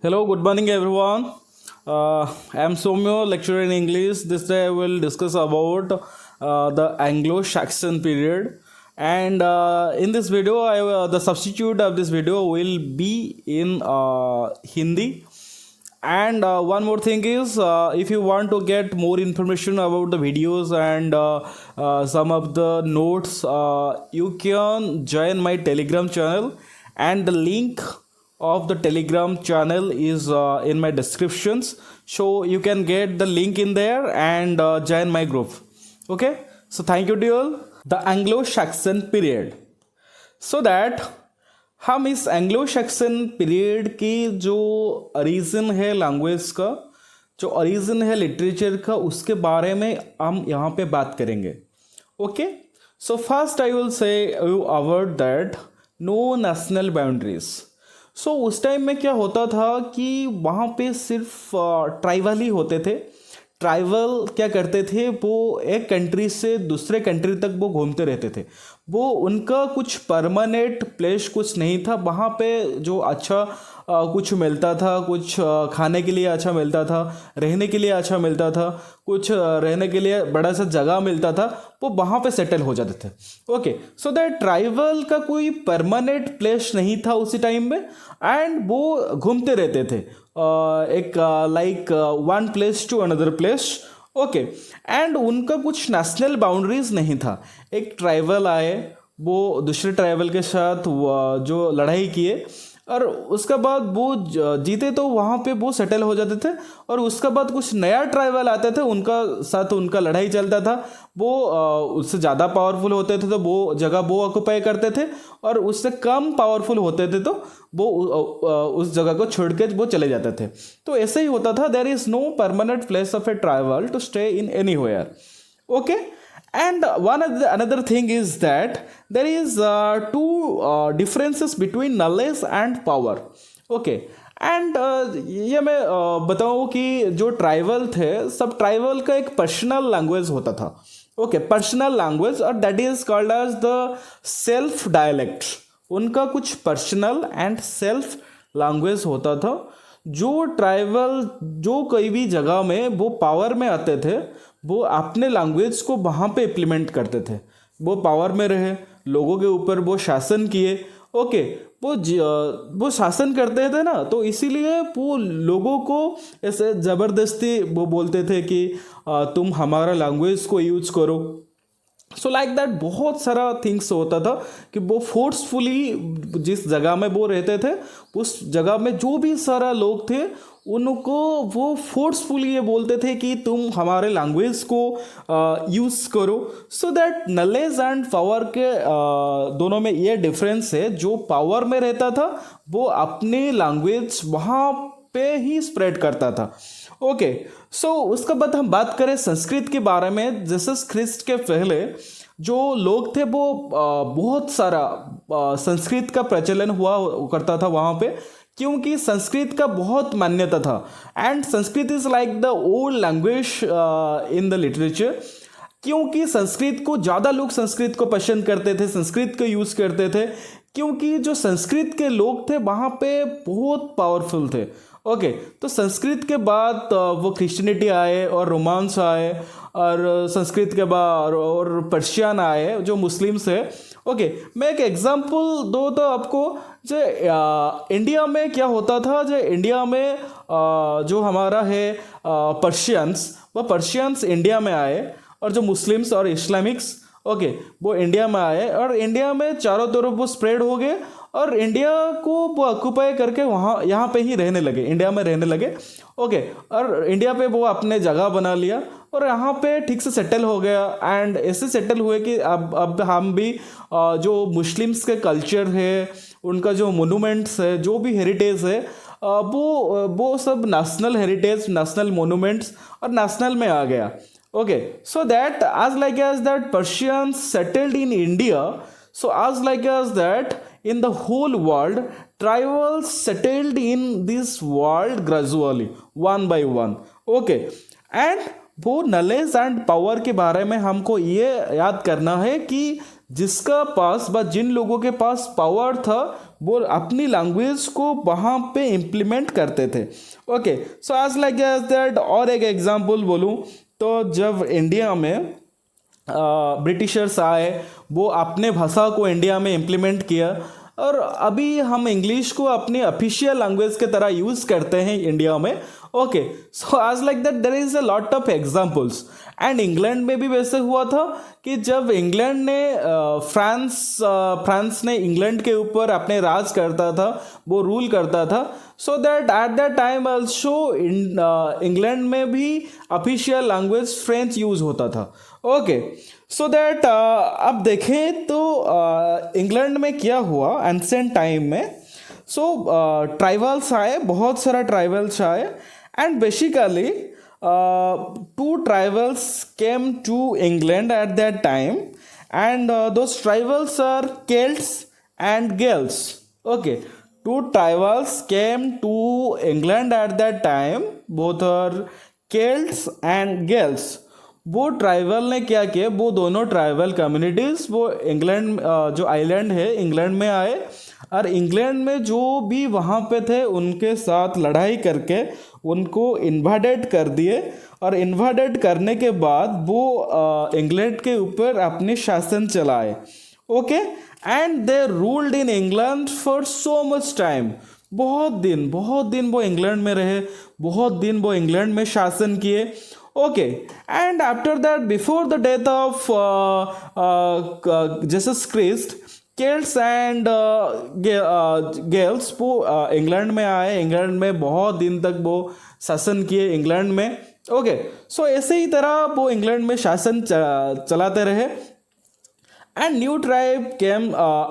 Hello, good morning, everyone. I am Somyo, lecturer in English. This day I will discuss about the Anglo-Saxon period. And in this video, the substitute of this video will be in Hindi. And one more thing is, if you want to get more information about the videos and some of the notes, you can join my Telegram channel, and the link of the Telegram channel is in my descriptions, so you can get the link in there and join my group. Okay, so thank you dear. The Anglo-Saxon period. So that हम इस Anglo suction period की जो origin है language का, जो origin है literature का, उसके बारे में हम यहाँ पे बात करेंगे. Okay, so first I will say you about that no national boundaries. सो उस टाइम में क्या होता था कि वहाँ पे सिर्फ ट्राइबल ही होते थे. ट्राइबल क्या करते थे, वो एक कंट्री से दूसरे कंट्री तक वो घूमते रहते थे. वो उनका कुछ परमानेंट प्लेस कुछ नहीं था. वहाँ पे जो अच्छा कुछ मिलता था, कुछ खाने के लिए अच्छा मिलता था, रहने के लिए अच्छा मिलता था, कुछ रहने के लिए बड़ा सा जगह मिलता था, वो वहाँ पे सेटल हो जाते थे. ओके, सो दैट ट्राइबल का कोई परमानेंट प्लेस नहीं था उसी टाइम में, एंड वो घूमते रहते थे एक like one place to another place. Okay, and उनका कुछ नेशनल बाउंड्रीज नहीं था. एक ट्राइबल आए, वो दूसरे ट्राइबल के साथ जो लड़ाई किए, और उसके बाद वो जीते तो वहाँ पे वो सेटल हो जाते थे. और उसके बाद कुछ नया ट्राइबल आते थे, उनका साथ उनका लड़ाई चलता था. वो उससे ज़्यादा पावरफुल होते थे तो वो जगह वो ऑक्यूपाई करते थे, और उससे कम पावरफुल होते थे तो वो उस जगह को छोड़ के वो चले जाते थे. तो ऐसे ही होता था. There is no permanent place of a tribal to stay in anywhere. Okay, and another thing is that there is two differences between knowledge and power. Okay, and ये मैं बताऊँ कि जो ट्राइबल थे, सब ट्राइबल का एक पर्सनल लैंग्वेज होता था. ओके, पर्सनल लैंग्वेज, और that is called as the self dialect. उनका कुछ पर्सनल एंड सेल्फ लैंग्वेज होता था. जो ट्राइबल जो कोई भी जगह में वो पावर में आते थे, वो अपने लैंग्वेज को वहाँ पे इम्प्लीमेंट करते थे. वो पावर में रहे, लोगों के ऊपर वो शासन किए. ओके, वो शासन करते थे ना, तो इसीलिए वो लोगों को ऐसे ज़बरदस्ती वो बोलते थे कि तुम हमारा लैंग्वेज को यूज करो. सो लाइक दैट बहुत सारा थिंग्स होता था कि वो फोर्सफुली जिस जगह में वो रहते थे, उस जगह में जो भी सारा लोग थे उनको वो फोर्सफुली ये बोलते थे कि तुम हमारे लैंग्वेज को यूज़ करो. So that knowledge and power के दोनों में ये डिफरेंस है. जो पावर में रहता था वो अपनी लैंग्वेज वहाँ पे ही स्प्रेड करता था. ओके, सो उसके बाद हम बात करें संस्कृत के बारे में. जैसे ख्रिस्ट के पहले जो लोग थे वो बहुत सारा संस्कृत का प्रचलन हुआ करता था वहाँ पे, क्योंकि संस्कृत का बहुत मान्यता था. And Sanskrit is like the old language in the literature. क्योंकि संस्कृत को ज़्यादा लोग संस्कृत को पसंद करते थे, संस्कृत को यूज़ करते थे, क्योंकि जो संस्कृत के लोग थे वहाँ पे बहुत पावरफुल थे. ओके, तो संस्कृत के बाद वो क्रिश्चियनिटी आए और रोमांस आए, और संस्कृत के बाद और पर्शियन आए जो मुस्लिम्स है. ओके, मैं एक एग्जांपल दो तो आपको. जो इंडिया में क्या होता था, जो इंडिया में जो हमारा है पर्शियंस, वो पर्शियंस इंडिया में आए, और जो मुस्लिम्स और इस्लामिक्स, ओके, वो इंडिया में आए, और इंडिया में चारों तरफ वो स्प्रेड हो गए, और इंडिया को वो ऑक्यूपाई करके वहाँ यहाँ पे ही रहने लगे, इंडिया में रहने लगे. ओके, और इंडिया पे वो अपने जगह बना लिया और यहाँ पे ठीक से सेटल हो गया. एंड ऐसे सेटल हुए कि अब हम भी जो मुस्लिम्स के कल्चर है, उनका जो मोनूमेंट्स है, जो भी हेरिटेज है, वो सब नेशनल हेरिटेज, नेशनल मोनूमेंट्स और नेशनल में आ गया. Okay, so that as like as that Persians settled in India, so as like as that in the whole world, tribals settled in this world gradually, one by one. Okay, and वो knowledge and power के बारे में हमको ये याद करना है कि जिसका पास जिन लोगों के पास पावर था वो अपनी लैंग्वेज को वहाँ पे इम्प्लीमेंट करते थे. ओके, सो आज लाइक दैट. और एक एग्जांपल बोलूँ तो जब इंडिया में ब्रिटिशर्स आए, वो अपने भाषा को इंडिया में इम्प्लीमेंट किया, और अभी हम इंग्लिश को अपनी ऑफिशियल लैंग्वेज के तरह यूज़ करते हैं इंडिया में. ओके, सो आज like that there is a lot of examples. And England में भी वैसे हुआ था कि जब इंग्लैंड ने फ्रांस ने इंग्लैंड के ऊपर अपने राज करता था, वो रूल करता था. So that at that time also England में भी ऑफिशियल लैंग्वेज फ्रेंच यूज़ होता था. ओके, सो दैट अब देखें तो इंग्लैंड में क्या हुआ एंसेंट टाइम में. सो ट्राइबल्स आए, बहुत सारा ट्राइबल्स आए, and basically two tribals came to England at that time, and those tribals are Celts and Gaels. Okay, two tribals came to England at that time, both are Celts and Gaels. वो tribal ने क्या किया, वो दोनों tribal communities वो England जो island है England में आए, और इंग्लैंड में जो भी वहाँ पे थे उनके साथ लड़ाई करके उनको इन्वाडेड कर दिए, और इन्वाडेड करने के बाद वो इंग्लैंड के ऊपर अपने शासन चलाए. Okay, and they ruled in England for so much time. बहुत दिन वो इंग्लैंड में रहे, बहुत दिन वो इंग्लैंड में शासन किए. Okay, and after that before the death of Jesus Christ, Celts and Gales वो इंग्लैंड में आए, इंग्लैंड में बहुत दिन तक वो शासन किए इंग्लैंड में. ओके, सो ऐसे ही तरह वो इंग्लैंड में शासन चलाते रहे, and new tribe came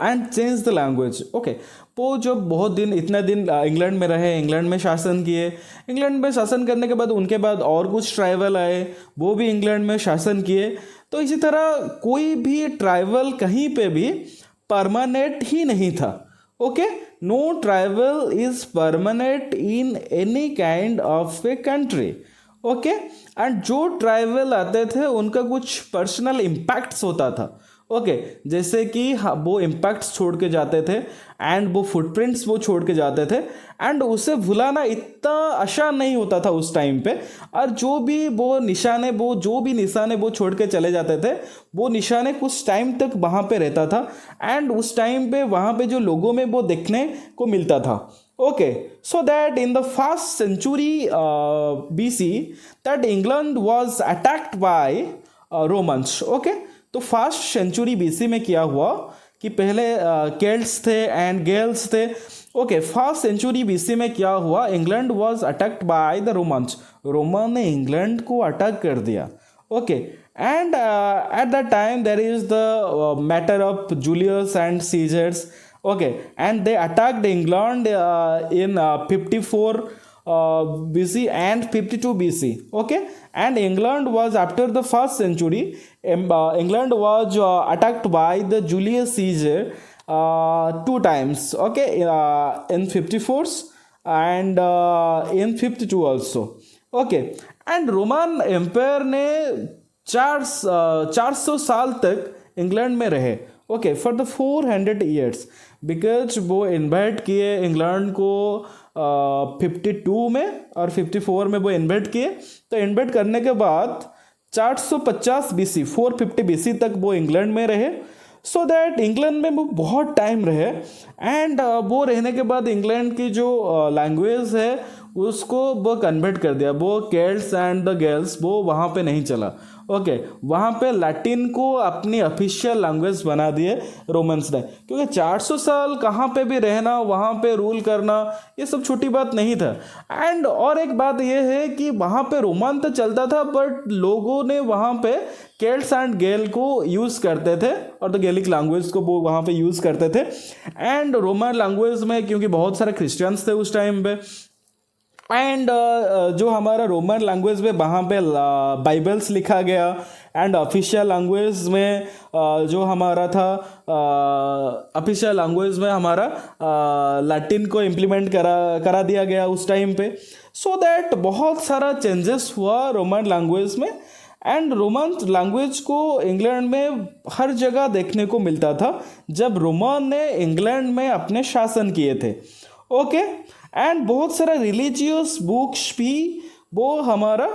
and change the language. Okay, वो जब बहुत दिन इतना दिन इंग्लैंड में रहे, इंग्लैंड में शासन किए, इंग्लैंड में शासन करने के बाद उनके बाद और कुछ ट्राइबल आए, वो भी इंग्लैंड में शासन किए. तो इसी तरह कोई भी ट्राइबल कहीं पे भी परमानेंट ही नहीं था. Okay, no tribal is permanent in any kind of a country. Okay, and जो ट्राइबल आते थे उनका कुछ पर्सनल इम्पैक्ट्स होता था. ओके, जैसे कि वो इम्पैक्ट्स छोड़ के जाते थे, एंड वो फुटप्रिंट्स वो छोड़ के जाते थे, एंड उसे भुलाना इतना आसान नहीं होता था उस टाइम पे. और जो भी निशाने वो छोड़ के चले जाते थे, वो निशाने कुछ टाइम तक वहाँ पे रहता था, एंड उस टाइम पे वहाँ पे जो लोगों में वो देखने को मिलता था. Okay, so that in the first century BC that England was attacked by Romans. Okay, तो फर्स्ट सेंचुरी बीसी में क्या हुआ कि पहले केल्ट्स थे एंड गेल्स थे. ओके, फर्स्ट सेंचुरी बीसी में क्या हुआ, England was attacked by the Romans. Roman ने इंग्लैंड को अटैक कर दिया. Okay, and at that time there is the matter of Julius and Caesars. Okay, and they attacked England in 54 BC and 52 BC. Okay, and England was after the first century. England was attacked by the Julius Caesar two times. Okay, in 54 and in 52 also. Okay, and Roman Empire ने 400 साल तक England में रहे. Okay, for the 400 years, because वो invite किए England को 52 में और 54 में वो इन्वाइट किए. तो इन्वाइट करने के बाद 450 BC 450 BC तक वो इंग्लैंड में रहे. सो दैट इंग्लैंड में वो बहुत टाइम रहे, एंड वो रहने के बाद इंग्लैंड की जो लैंग्वेज है उसको वो कन्वर्ट कर दिया. वो केल्ट्स एंड द गेल्स वो वहाँ पे नहीं चला. ओके, वहाँ पे लैटिन को अपनी ऑफिशियल लैंग्वेज बना दिए रोमन्स ने, क्योंकि 400 साल कहाँ पे भी रहना, वहाँ पे रूल करना, ये सब छोटी बात नहीं था. एंड और एक बात ये है कि वहाँ पे रोमन तो चलता था, बट लोगों ने वहाँ पे केल्ट्स एंड गेल को यूज़ करते थे, और द गेलिक लैंग्वेज को वो वहाँ पे यूज़ करते थे. एंड रोमन लैंग्वेज में क्योंकि बहुत सारे क्रिश्चियंस थे उस टाइम पे, एंड जो हमारा रोमन लैंग्वेज में वहाँ पे बाइबल्स लिखा गया, एंड ऑफिशियल लैंग्वेज में जो हमारा था ऑफिशियल लैंग्वेज में हमारा लैटिन को इम्प्लीमेंट करा दिया गया उस टाइम पे. सो दैट बहुत सारा चेंजेस हुआ रोमन लैंग्वेज में. एंड रोमन लैंग्वेज को इंग्लैंड में हर जगह देखने को मिलता था जब रोमन ने इंग्लैंड में अपने शासन किए थे। ओके, एंड बहुत सारा रिलीजियस बुक्स भी वो हमारा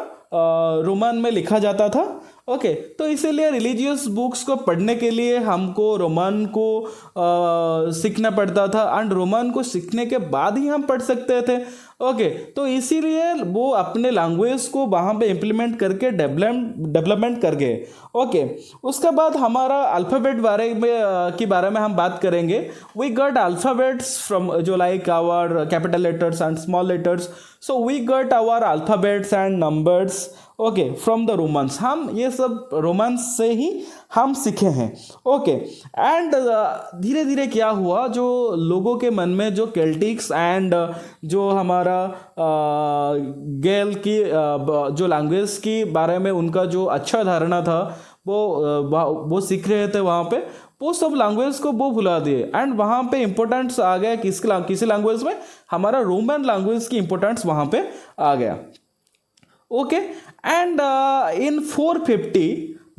रोमन में लिखा जाता था। ओके, तो इसीलिए रिलीजियस बुक्स को पढ़ने के लिए हमको रोमन को सीखना पड़ता था, एंड रोमन को सीखने के बाद ही हम पढ़ सकते थे। ओके, तो इसीलिए वो अपने लैंग्वेज को वहाँ पे इम्प्लीमेंट करके डेवलपमेंट कर गए। ओके, उसके बाद हमारा अल्फ़ाबेट के बारे में हम बात करेंगे। वी गॉट अल्फ़ाबेट्स फ्रॉम जो like our capital letters and small letters, so we got our alphabets and numbers okay from the Romans. हम ये सब रोमन्स से ही हम सीखे हैं। ओके, एंड धीरे धीरे क्या हुआ, जो लोगों के मन में जो केल्टिक्स एंड जो हमारा गेल की जो लैंग्वेज की बारे में उनका जो अच्छा धारणा था वो सीख रहे थे वहाँ पे, वो सब लैंग्वेज को वो भुला दिए। एंड वहाँ पे इम्पोर्टेंस आ गया किसी लैंग्वेज में, हमारा रोमन लैंग्वेज की इम्पोर्टेंस वहाँ पे आ गया। Okay, and in 450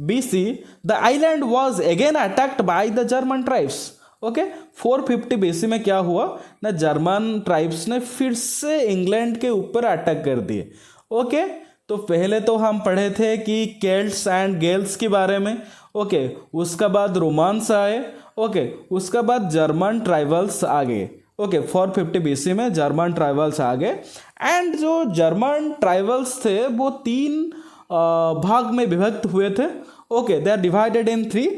BC the island was again attacked by the German tribes। Okay, 450 BC में क्या हुआ ना, जर्मन ट्राइब्स ने फिर से इंग्लैंड के ऊपर अटैक कर दिए। ओके, तो पहले तो हम पढ़े थे कि केल्ट्स एंड गेल्स के बारे में। ओके, उसका बाद रोमांस आए। ओके, उसका बाद जर्मन ट्राइबल्स आ गए। ओके, 450 BC में जर्मन ट्राइबल्स आ गए, एंड जो जर्मन ट्राइबल्स थे वो 3 भाग में विभक्त हुए थे। Okay, they are divided in 3,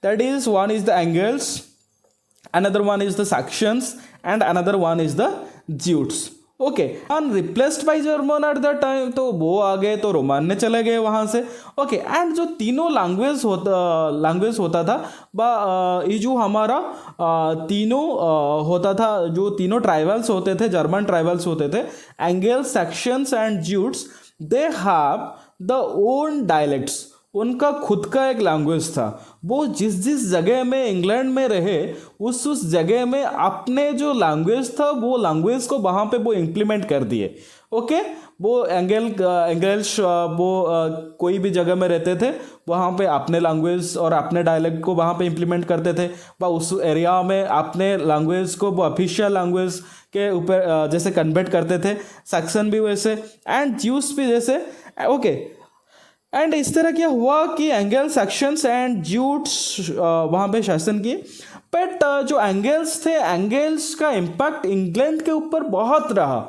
that is one is the Angles, another one is the Saxons and another one is the Jutes. Okay, and replaced by German at the time, तो वो आ गए तो रोमान ने चले गए वहाँ से। Okay, and जो तीनों लैंग्वेज होता था ये जो हमारा तीनों होता था, जो तीनों ट्राइबल्स होते थे, जर्मन ट्राइबल्स होते थे, angles, sections and Jutes, they have the own dialects. उनका खुद का एक लैंग्वेज था। वो जिस जगह में इंग्लैंड में रहे उस जगह में अपने जो लैंग्वेज था वो लैंग्वेज को वहाँ पे वो इम्प्लीमेंट कर दिए। ओके, वो एंगल्स वो कोई भी जगह में रहते थे वहाँ पे अपने लैंग्वेज और अपने डायलेक्ट को वहाँ पे इम्प्लीमेंट करते थे, व उस एरिया में अपने लैंग्वेज को वो ऑफिशियल लैंग्वेज के ऊपर जैसे कन्वर्ट करते थे। सेक्शन भी वैसे एंड ज्यूस भी जैसे। ओके, एंड इस तरह क्या हुआ कि एंगल, सेक्शंस एंड ज्यूट्स वहाँ पे शासन किए। बट जो एंगल्स थे, एंगल्स का इम्पैक्ट इंग्लैंड के ऊपर बहुत रहा।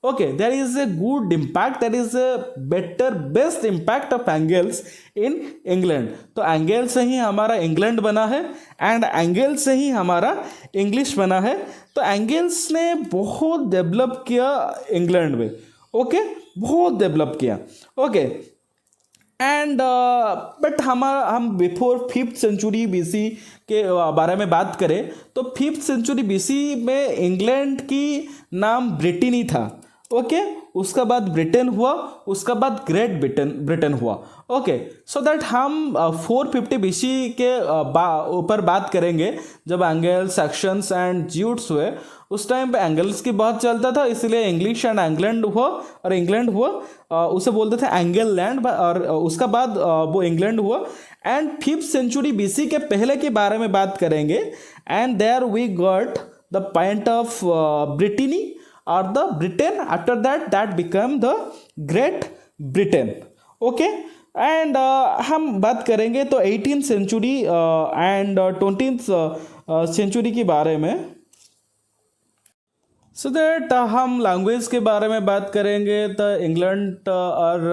Okay, there is a good impact, there is a best impact of Angles in England. तो एंगल से ही हमारा इंग्लैंड बना है एंड एंगल से ही हमारा इंग्लिश बना है। तो एंगल्स ने बहुत डेवलप किया इंग्लैंड में। ओके, बहुत डेवलप किया। ओके, एंड बट हम बिफोर 5th सेंचुरी BC के बारे में बात करें तो 5th सेंचुरी BC में इंग्लैंड की नाम ब्रिटेन ही था। ओके, उसका बाद ब्रिटेन हुआ, उसका बाद ग्रेट ब्रिटेन हुआ। ओके, सो दैट हम 450 BC के ऊपर बात करेंगे जब एंगल्स, सेक्शंस एंड ज्यूट्स हुए। उस टाइम पे एंगल्स की बहुत चलता था, इसलिए इंग्लिश एंड इंग्लैंड हुआ, और इंग्लैंड हुआ उसे बोलते थे एंगल लैंड, और उसका बाद वो इंग्लैंड हुआ। एंड 5th सेंचुरी BC के पहले के बारे में बात करेंगे, and there we got the point of Brittany or the Britain, after that become the Great Britain। Okay, and हम बात करेंगे तो 18th century and 20th century के बारे में। सो दैट हम लैंग्वेज के बारे में बात करेंगे तो इंग्लैंड और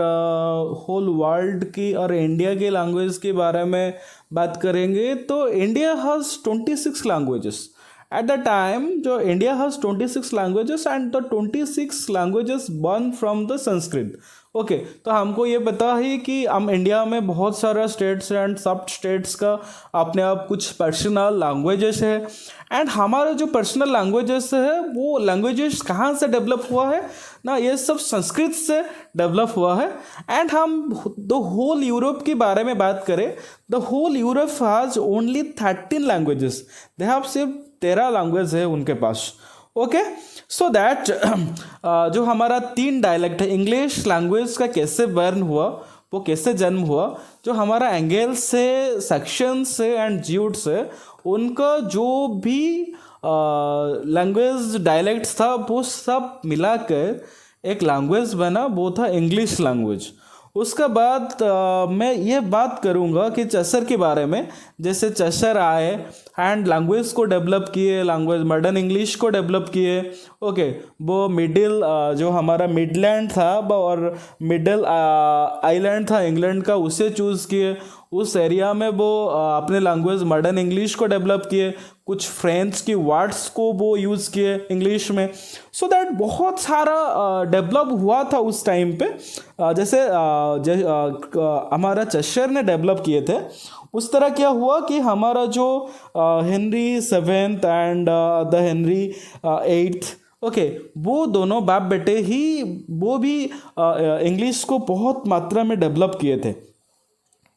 होल वर्ल्ड की और इंडिया की लैंग्वेज के बारे में बात करेंगे तो India has 26 languages. At the time, जो India has 26 languages and the 26 languages born from the Sanskrit। Okay, तो हमको ये पता है कि हम इंडिया में बहुत सारा स्टेट्स एंड सब स्टेट्स का अपने आप कुछ पर्सनल लैंग्वेजेस है, एंड हमारे जो पर्सनल लैंग्वेजेस है वो लैंग्वेजेस कहाँ से डेवलप हुआ है ना, ये सब संस्कृत से डेवलप हुआ है। एंड हम द होल यूरोप के बारे में बात करें, the whole Europe has only 13 languages. They have सिर्फ 13 लैंग्वेज है उनके पास। ओके, सो दैट जो हमारा 3 डायलेक्ट है, इंग्लिश लैंग्वेज का कैसे बर्न हुआ वो कैसे जन्म हुआ, जो हमारा एंगल्स से, सेक्शन से एंड ज्यूट से उनका जो भी लैंग्वेज डायलेक्ट्स था वो सब मिलाकर एक लैंग्वेज बना, वो था इंग्लिश लैंग्वेज। उसका बाद मैं ये बात करूँगा कि चेसर के बारे में। जैसे चेसर आए एंड लैंग्वेज को डेवलप किए, लैंग्वेज मॉडर्न इंग्लिश को डेवलप किए। ओके, वो मिडिल जो हमारा मिडलैंड था और मिडल आइलैंड था इंग्लैंड का, उसे चूज़ किए। उस एरिया में वो अपने लैंग्वेज मॉडर्न इंग्लिश को डेवलप किए, कुछ फ्रेंच की वर्ड्स को वो यूज़ किए इंग्लिश में। सो दैट बहुत सारा डेवलप हुआ था उस टाइम पे। जैसे हमारा चेशर ने डेवलप किए थे, उस तरह क्या हुआ कि हमारा जो Henry seventh and the Henry eighth, okay, वो दोनों बाप बेटे ही वो भी इंग्लिश को बहुत मात्रा में डेवलप किए थे।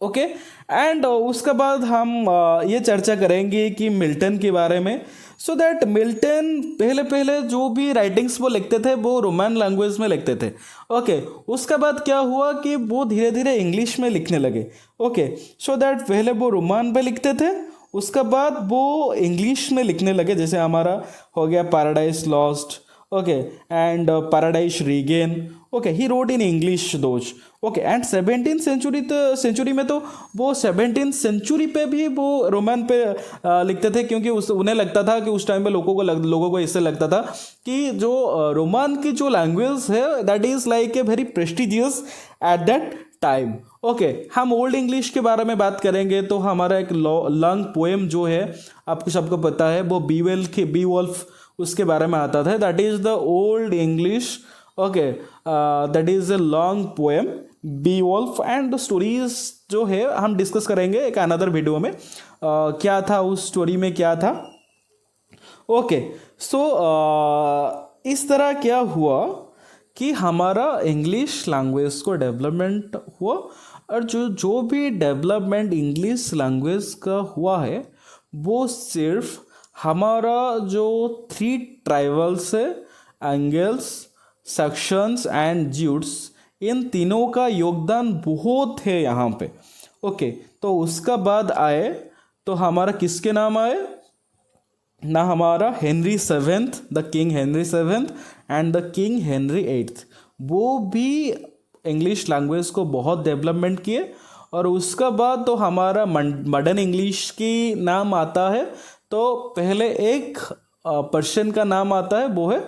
ओके, एंड उसके बाद हम ये चर्चा करेंगे कि मिल्टन के बारे में। सो दैट मिल्टन पहले पहले जो भी राइटिंग्स वो लिखते थे वो रोमन लैंग्वेज में लिखते थे। ओके, उसके बाद क्या हुआ कि वो धीरे धीरे इंग्लिश में लिखने लगे। ओके, सो दैट पहले वो रोमन पे लिखते थे, उसके बाद वो इंग्लिश में लिखने लगे। जैसे हमारा हो गया paradise lost, okay, and paradise regain. Okay, he wrote in English those. Okay, and 17th century में तो वो 17th सेंचुरी पे भी वो रोमन पे लिखते थे, क्योंकि उन्हें लगता था कि उस टाइम पे लोगों को इससे लगता था कि जो रोमन की जो लैंग्वेज है that is like a very prestigious eight that time. Okay, हम ओल्ड इंग्लिश के बारे में बात करेंगे तो हमारा एक लॉन्ग पोएम जो है आपको सबको पता है, वो बीवॉल्फ उसके बारे में आता था। That is the old English. Okay, that is a long poem Beowulf, and stories जो है हम डिस्कस करेंगे एक अनदर वीडियो में। क्या था उस स्टोरी में, क्या था। ओके, सो इस तरह क्या हुआ कि हमारा इंग्लिश लैंग्वेज को डेवलपमेंट हुआ, और जो भी डेवलपमेंट इंग्लिश लैंग्वेज का हुआ है वो सिर्फ हमारा जो 3 ट्राइबल्स है, एंगल्स, सेक्शंस एंड ज्यूट्स, इन तीनों का योगदान बहुत है यहाँ पे। ओके, तो उसका बाद आए तो हमारा किसके नाम आए ना, हमारा Henry seventh, the king Henry seventh and the king Henry eighth, वो भी इंग्लिश लैंग्वेज को बहुत डेवलपमेंट किए। और उसका बाद तो हमारा मॉडर्न इंग्लिश की नाम आता है, तो पहले एक पर्सन का नाम आता है, वो है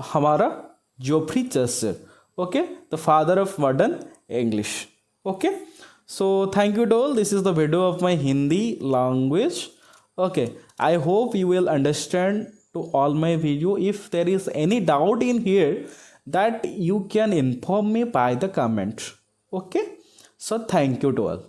हमारा Geoffrey chaser. Okay, the father of modern English. Okay, so thank you all, this is the video of my Hindi language. Okay, I hope you will understand to all my video. If there is any doubt in here, that you can inform me by the comment. Okay, so thank you to all.